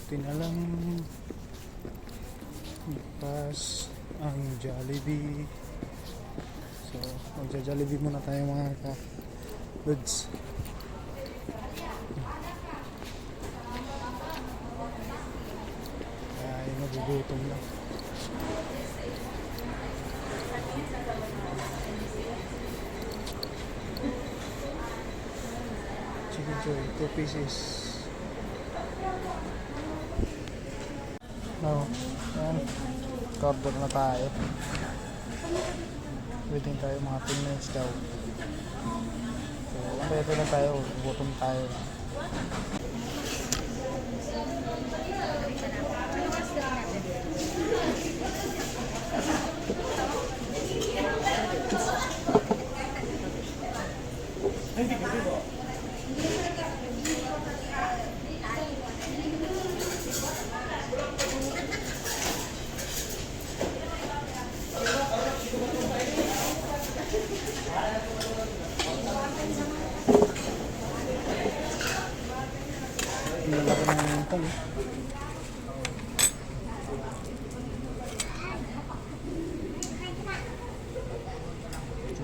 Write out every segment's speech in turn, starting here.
Buti na lang pas ang Jollibee. So magja-Jollibee muna tayo mga ka-goods. Ay nagugutom na. Chicken joy 2 pieces. Ayan, order na tayo. Waiting tayo mga 10 minutes daw. So, ito na tayo, gutom tayo. Nalaki ng tong.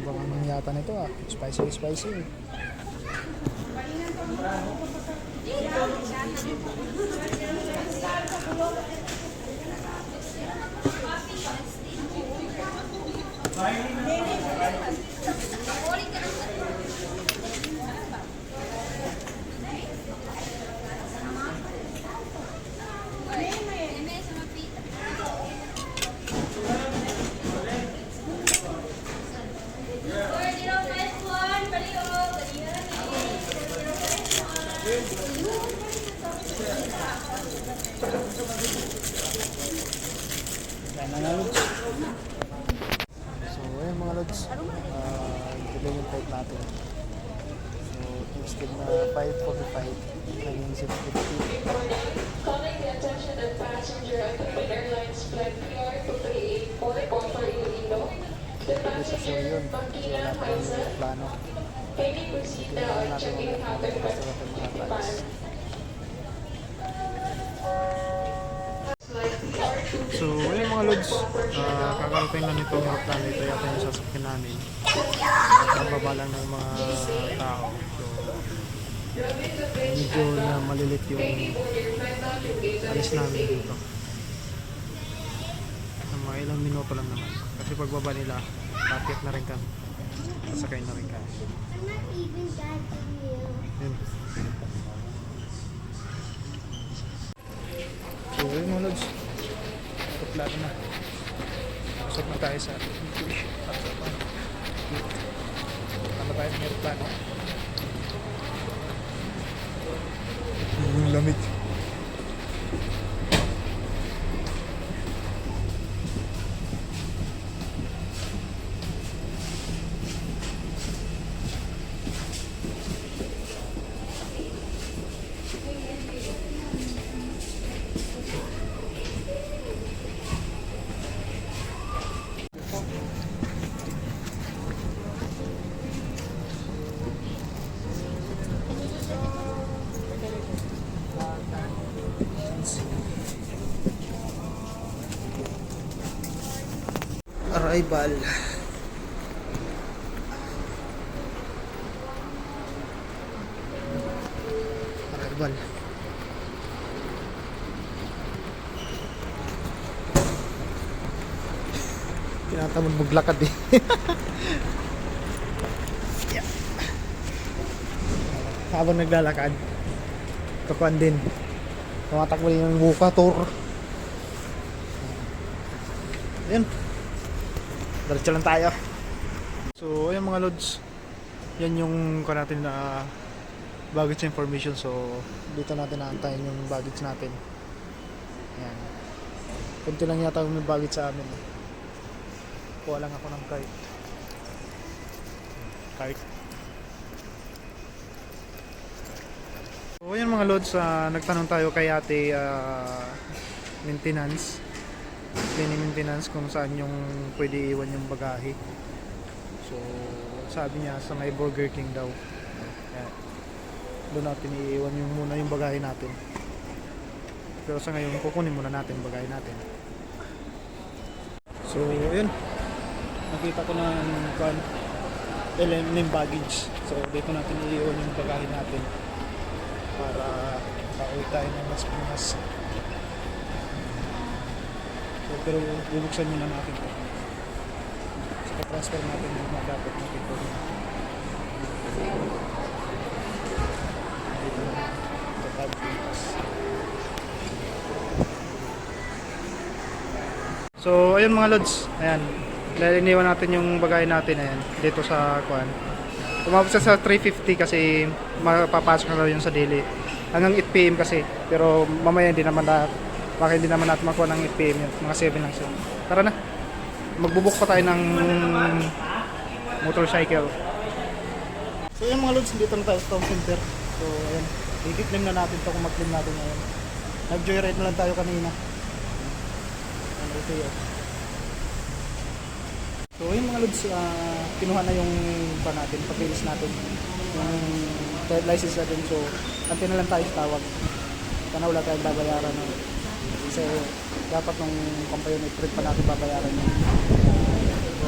Baka nang yata nito spicy spicy. So ayun mga lods, ito yung type natin. So instead na 545 naging 650. Calling the attention of passenger on Philippine Airlines Flight PR23844 for Iloilo. The passenger Bangkina Faisal. Plano. Kindly proceed now and check-in happen by 55. So ayun mga lods, kakarating na nito ang aeroplano. Ito yata yung sasakyan namin. Nababa lang ng mga tao. So medyo na malilit yung alis namin dito. Mga ilang minuto lang naman. Kasi pagbaba nila, tapit na rin kami. Sasakay na rin kami. Yun. So ayun mga lods, plano na. Pasok na tayo sa fish. Ano tayo ng aeroplano? Lamig. Arrival. Arrival. Tinatamad maglakad eh. Yeah. Habang naglalakad, kakuan din. Tumatakbo din yung buka tour. Ayun. Diretso lang tayo. So ayun mga lods, yan yung natin na baggage information. So dito natin naantayin yung baggage natin. Ayan. Kunti lang yata yung baggage sa amin. Kuha lang ako ng cart. So ayun mga lods, nagtanong tayo kay ate maintenance kung saan yung pwede iwan yung bagahe. So sabi niya sa may Burger King daw. Ayan. Doon natin iiwan yung muna yung bagahe natin. Pero sa ngayon, kukunin muna natin, bagay natin. So, ayun. Nakita ko ng name baggage. So, dito natin i-iwan yung bagahe natin para pauwi tayo ng Las Piñas. So, pero bubuksan muna natin ito. So, transfer natin yung mga dapat natin ito. Dito na ito tayo Piñas. So, ayun mga lods. Ayan. Dahil iniwan natin yung bagay natin ayan, dito sa kuan. Tumapos sa 3:50 kasi mapapasok na daw yun sa daily. Hanggang 8 PM kasi. Pero mamaya hindi naman baka hindi naman natin makuha ng 8 PM yun. Mga 7 lang siya. Tara na. Magbubuk pa tayo ng motorcycle. So yung mga lods, dito na tayo sa town center. So ayan. I-claim na natin ito kung mag-claim natin ngayon. Nag-joyride na lang tayo kanina. Ayan, ito yun. So yung mga lods, kinuha na yung pa natin, pag-release natin yung license natin. So antay na lang tayo sa tawag. Sana wala tayong babayaran. No? Kasi dapat nung company trip pa natin babayaran yung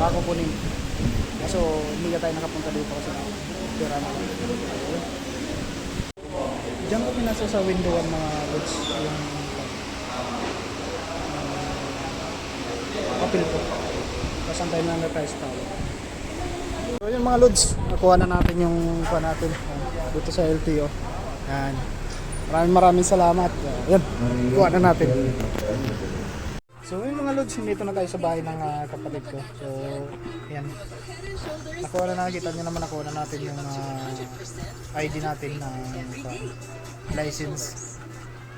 bako kunin. So hindi ka tayo nakapunta dito kasi pera na lang. Diyan ko pinasa sa window ang mga lods yung papel ko. Kasantay na lang tayo sa tawag. So yun mga lods, nakuha na natin yung pa natin dito sa LTO. Yan. Maraming salamat. Yan, kuha na natin. So yun mga lods, dito na tayo sa bahay ng kapatid ko. So yan. Nakuha na nakita nyo naman, nakuha na natin yung ID natin na license.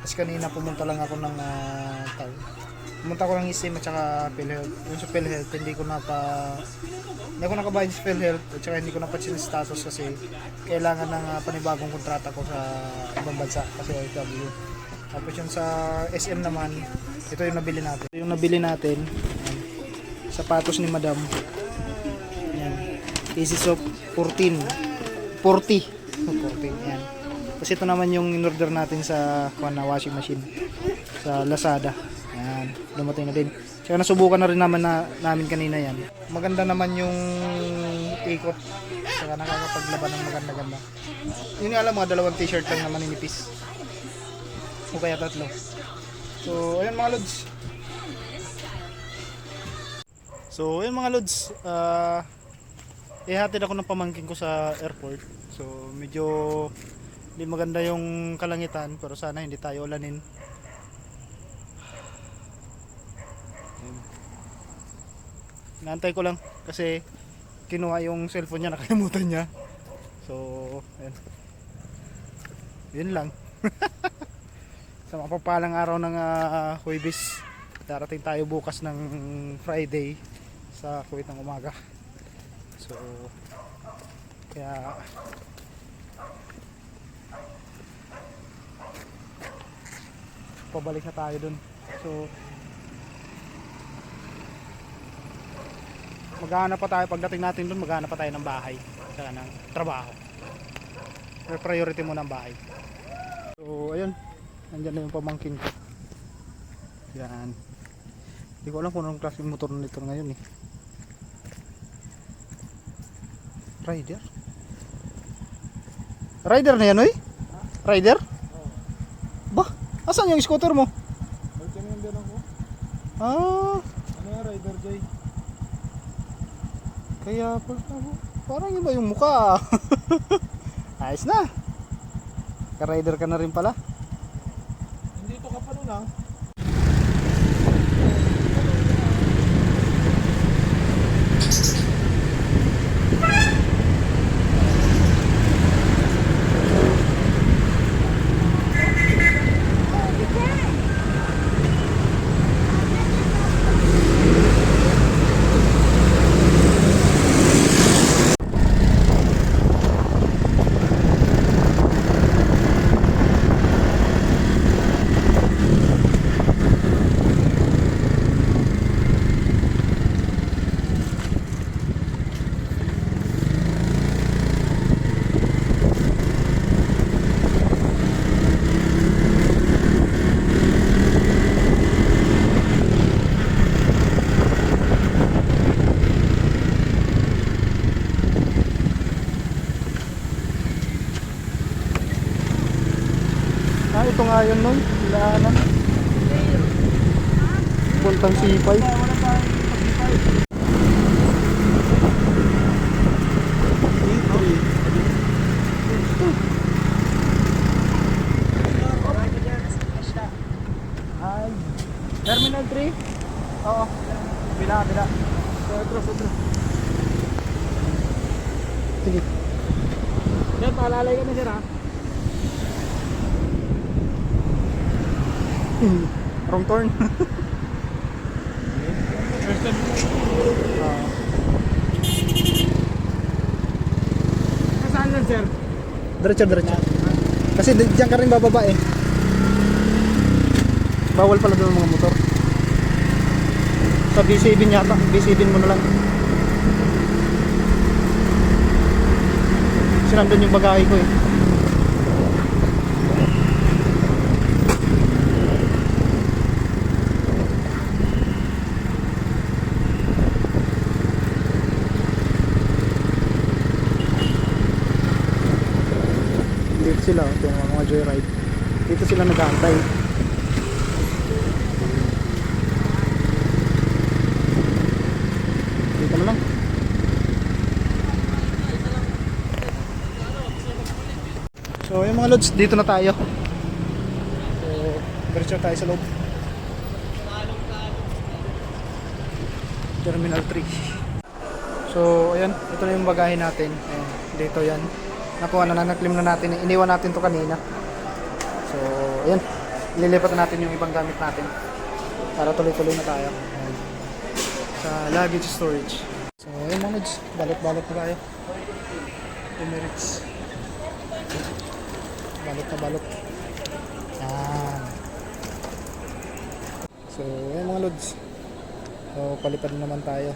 Kasi kanina pumunta lang ako ng pumunta ko ng ISIM at saka PhilHealth. Yung sa PhilHealth, hindi ako nakabayad sa PhilHealth at saka hindi ko napansin yung status kasi kailangan ng panibagong kontrata ko sa ibang bansa kasi OFW. Tapos yung sa SM naman, ito yung nabili natin. Ito yung nabili natin, yan, sapatos ni Madam. Yan. Easy Soap 40. Yan. Kasi ito naman yung in-order natin sa washing machine sa Lazada. Yan, dumating na din. Saka nasubukan na rin namin kanina yan. Maganda naman yung ikot. Saka nakakapaglaban ng maganda-ganda. Yun nga lang, mga dalawang t-shirt lang naman ninipis. O kaya tatlo. So, ayun mga lods. So, ayun mga lods. Ihatid ako ng pamangkin ko sa airport. So, medyo hindi maganda yung kalangitan. Pero sana hindi tayo ulanin. Naantay ko lang kasi kinuha yung cellphone niya, nakalimutan niya. So, ayun. Yun lang. Sa mapapalang araw ng Huwebes, darating tayo bukas ng Friday sa Kuwait ng umaga. So, kaya pabalik na tayo dun. So, maghahanap pa tayo, pagdating natin doon maghahanap pa tayo ng bahay saka ng trabaho. Priority muna ang bahay. So ayun, nandyan na yung pamangkin ko. Yan. Hindi ko alam kung anong klaseng motor nito ngayon eh. Rider? Rider na yan oy? Rider? Bah, asan yung scooter mo? Ah, ano yung Rider Joy? kaya parang iba yung mukha. Ayos na. Ka-rider ka na rin pala. Hindi ito ka pa nun ah. tayo nun. Ilaanan. Puntang C5. Wala tayong pag-5. Ay, Terminal 3? Oo. Bila. Sutro. Sige. Yan, paalalay ka na sir ha. Wrong turn. First time. Saan lang sir? Diretso. Kasi diyan ka rin bababa eh. Bawal pala doon ang mga motor. Sa B7 yata. B7 mo na lang. Kasi nandun yung bagahe ko eh. Dito sila, ito yung mga joyride. Dito sila nag-aantay. Dito na lang. So yung mga lods, dito na tayo. So, diretso tayo sa loob. Terminal 3. So ayan, ito na yung bagahe natin. Ayan, dito yan. Nakuha na naklim na natin. Iniwan natin to kanina. So ayan, ililipat na natin yung ibang gamit natin para tuloy-tuloy na tayo. Ayan. Sa luggage storage. So ayan mga lods, balot-balot na tayo. Emirates. Balot. Yan. So ayan mga lods. So palipad na naman tayo.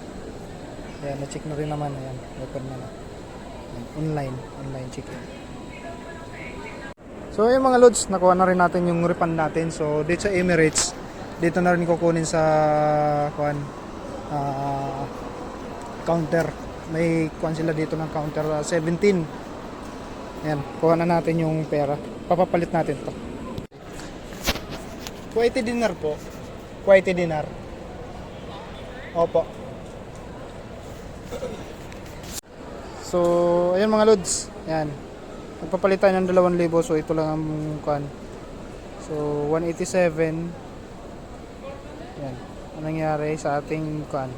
Ayan, na-check na rin naman. Ayan, open na. Online check-in. So ayun mga lods, nakuha na rin natin yung refund natin. So dito sa Emirates, dito na rin kukunin sa counter. May kuhan sila dito ng counter 17. Ayan, kuha na natin yung pera. Papapalit natin to. Kuwaiti dinar po. Kuwaiti dinar. Opo. So, ayan mga lods. Ayan. Magpapalit tayo ng 2,000. So, ito lang ang kuhan. So, 187. Ayan. Anong nangyari sa ating kuhan?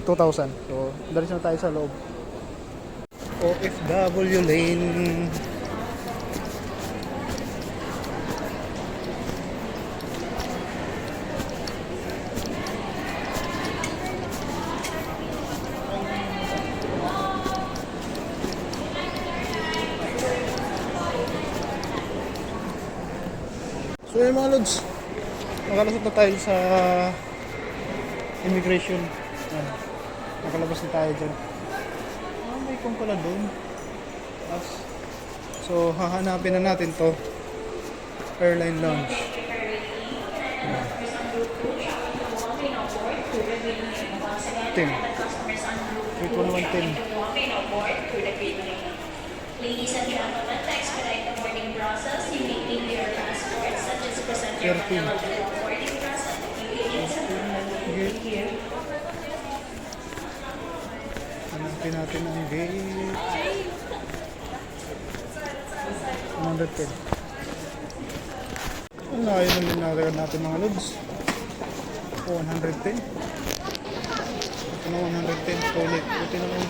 2,000. So, diretso na tayo sa loob. OFW lane. So yun mga lods, nakalusot na tayo sa immigration. Ayan. Nakalabas na tayo dyan. May kung pala doon. So hahanapin na natin to, airline lounge. Tim. 81110. Ladies and gentlemen, to expedite the boarding process, you may leave your passports, such as present your 13. boarding process at the agents here. Hanapin natin ang gate. 110. Ang layo ng linarayan natin mga lods. 110. Ito na 110. Toilet. Ito na lang.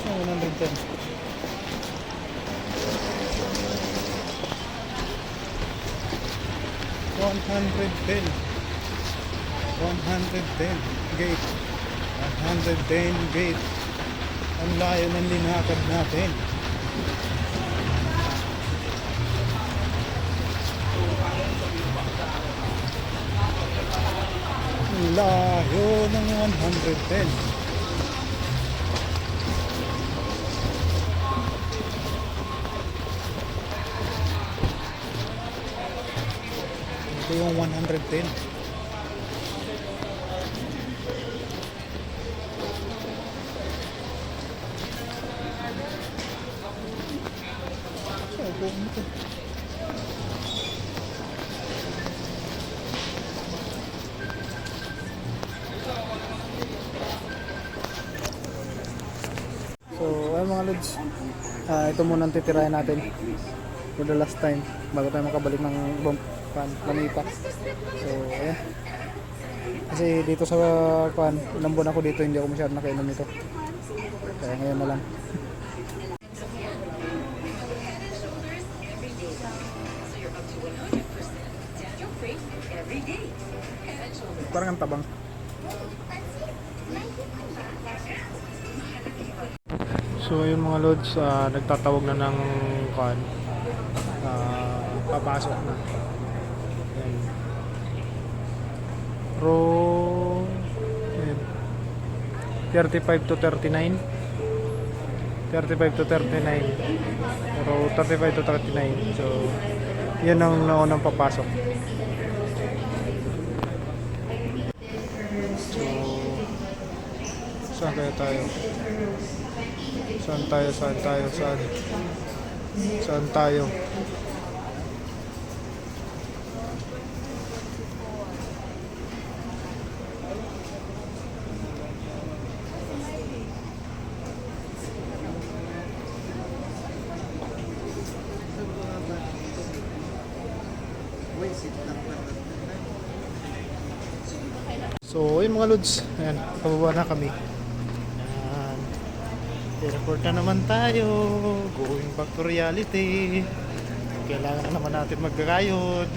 So, 110. 110 gate, 110 gate. Ang layo ng linakad natin. Ang layo ng 110. Ito yung 110. So, kung ito. So, ayun mga lods. Ito muna ang titirahin natin for the last time bago tayo makabalik ng Planeta. So, ayan. Kasi dito sa ilang buwan ako dito, hindi ako masyadong nakainom nito. Kaya ngayon na lang. Parang ang tabang. So yung mga lods, nagtatawag na ng papasok na. Ayan. Row 35 to 39. 35 to 39. Row 35 to 39. So yan ang naunang papasok. So saan kaya tayo? Saan tayo? So, yung mga lods, ayan, pababa na kami. Ayan. Airport na naman tayo. Going back to reality. Kailangan na naman natin magkakayod.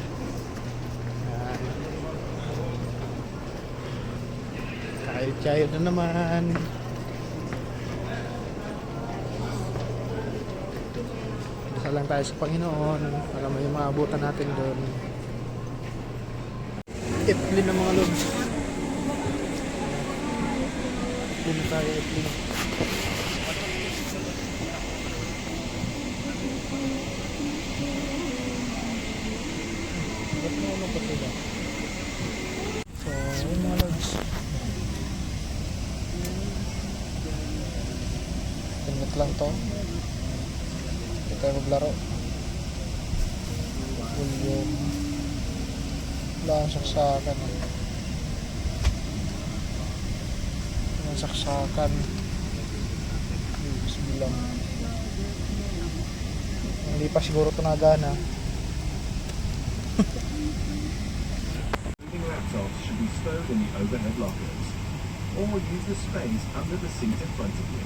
Ayan. Kayod-kayod na naman. Dasal lang tayo sa Panginoon. Alam mo yung mga abutan natin doon. Eplin ng mga lods. Eplin na tayo, Eplin. So, yun mga lods. Tingit lang to. Hindi tayo maglaro. Volume. Wala ang saksakan. Ang saksakan. Bismillah. Hindi pa siguro ito nagana. Laptops should be stowed in the overhead lockers, or use the space under the seat in front of you.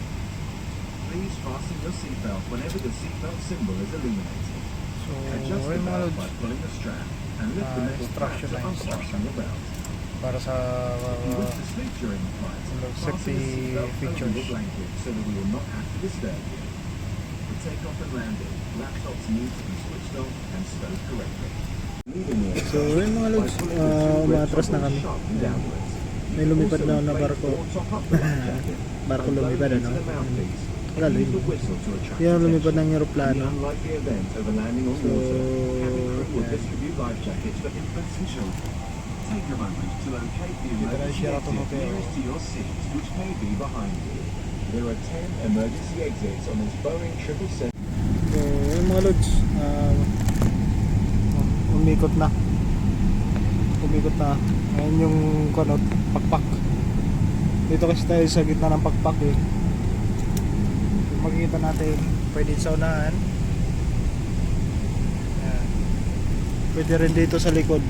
Please fasten your seatbelt whenever the seatbelt symbol is illuminated. So, Adjust the yun mga belt lods. by pulling the strap and lift the metal strap to instruction lines. unfasten the belt. Para sa If you wish to sleep during the flight, fasten safety the seatbelt over features. your blanket so that we will not have to disturb you. For takeoff and landing, laptops need to be switched off and stowed correctly. So, yun mga lods, umatras na kami. May lumipad na barko. Barko lumipad, ano? Wala, lumipad. Yan ang lumipad ng aeroplano. So, Take a moment to locate the Dito na emergency Sheraton exit Hotel. nearest to your seat, which may be behind you. There are 10 emergency exits on this Boeing 777. so yun mga lods, umikot na. Ayan yung pakpak. Dito kasi tayo sa gitna ng pakpak eh. Kung makikita natin, pwede sa unahan. Ayan. Pwede rin dito sa likod.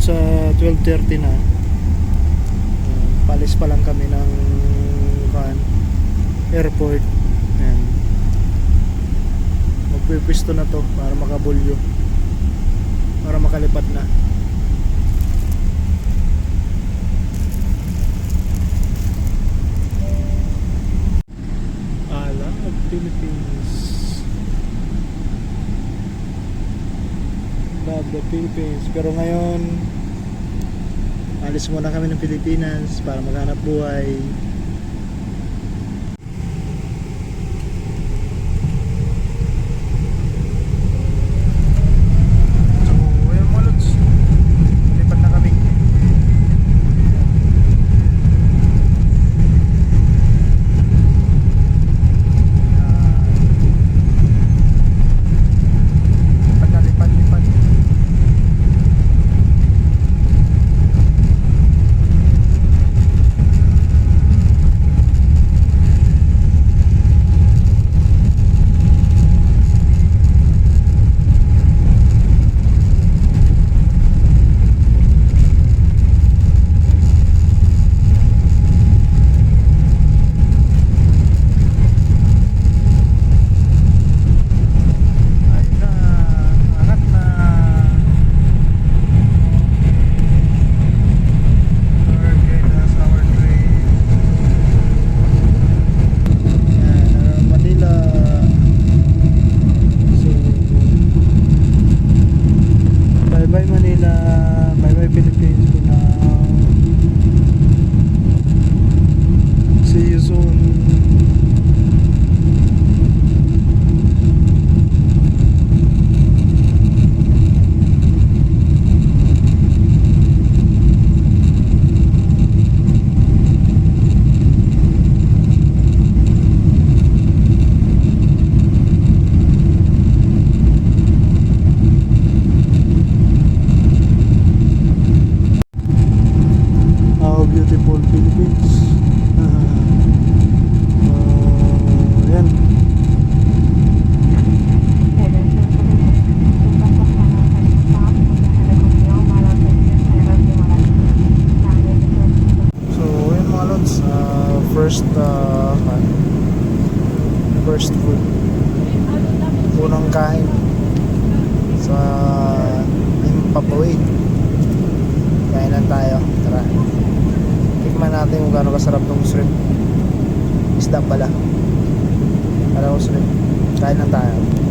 Sa 12:30 na, palis pa lang kami ng airport. Ayan. Magpipisto na to para makabulyo, para makalipad na. Alam, Philippines. Love the Philippines. Pero ngayon, alis muna kami ng Pilipinas para maghanap buhay. So, ayun mga lods. Lipat na kami. Lipat na, lipat. Ayun na, angat na. Target as our train. Yan, Manila. So, bye bye Manila, bye bye Philippines for now. See you soon. How beautiful Philippines. Yan. So, yun mga lods. First food. Unang kain sa Impapawid. Kainan tayo. Tara. Tikman natin kung gaano kasarap tong shrimp. Isda pala. Para ko shrimp. Kain lang tayo.